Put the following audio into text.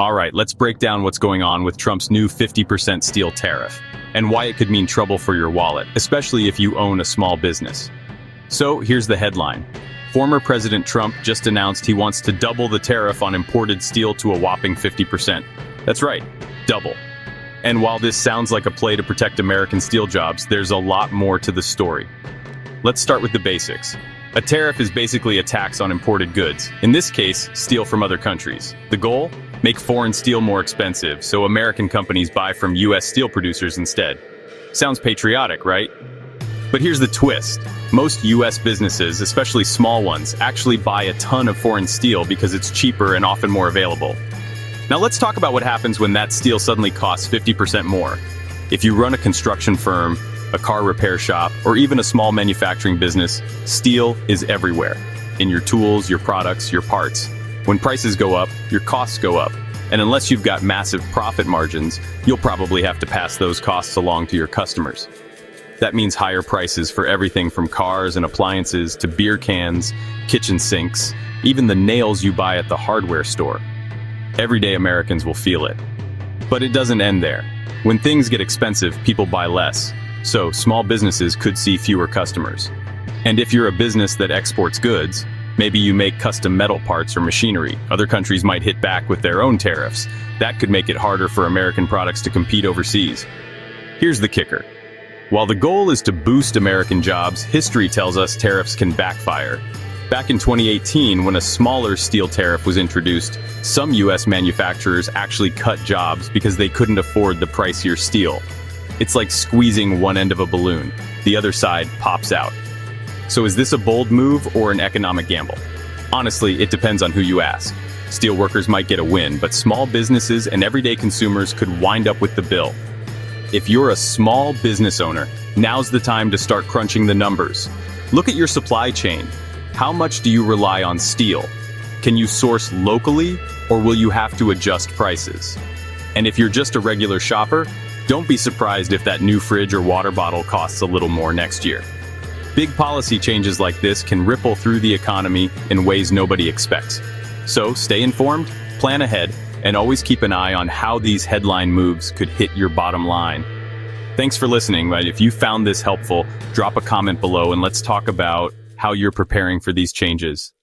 All right, let's break down what's going on with Trump's new 50% steel tariff and why it could mean trouble for your wallet, especially if you own a small business. So here's the headline. Former President Trump just announced he wants to double the tariff on imported steel to a whopping 50%. That's right, double. And while this sounds like a play to protect American steel jobs, there's a lot more to the story. Let's start with the basics. A tariff is basically a tax on imported goods, in this case, steel from other countries. The goal? Make foreign steel more expensive, so American companies buy from US steel producers instead. Sounds patriotic, right? But here's the twist. Most US businesses, especially small ones, actually buy a ton of foreign steel because it's cheaper and often more available. Now let's talk about what happens when that steel suddenly costs 50% more. If you run a construction firm, a car repair shop, or even a small manufacturing business, steel is everywhere. In your tools, your products, your parts. When prices go up, your costs go up. And unless you've got massive profit margins, you'll probably have to pass those costs along to your customers. That means higher prices for everything from cars and appliances to beer cans, kitchen sinks, even the nails you buy at the hardware store. Everyday Americans will feel it. But it doesn't end there. When things get expensive, people buy less. So small businesses could see fewer customers. And if you're a business that exports goods, maybe you make custom metal parts or machinery, other countries might hit back with their own tariffs. That could make it harder for American products to compete overseas. Here's the kicker. While the goal is to boost American jobs, history tells us tariffs can backfire. Back in 2018, when a smaller steel tariff was introduced, some US manufacturers actually cut jobs because they couldn't afford the pricier steel. It's like squeezing one end of a balloon. The other side pops out. So is this a bold move or an economic gamble? Honestly, it depends on who you ask. Steel workers might get a win, but small businesses and everyday consumers could wind up with the bill. If you're a small business owner, now's the time to start crunching the numbers. Look at your supply chain. How much do you rely on steel? Can you source locally, or will you have to adjust prices? And if you're just a regular shopper, don't be surprised if that new fridge or water bottle costs a little more next year. Big policy changes like this can ripple through the economy in ways nobody expects. So stay informed, plan ahead, and always keep an eye on how these headline moves could hit your bottom line. Thanks for listening. If you found this helpful, drop a comment below and let's talk about how you're preparing for these changes.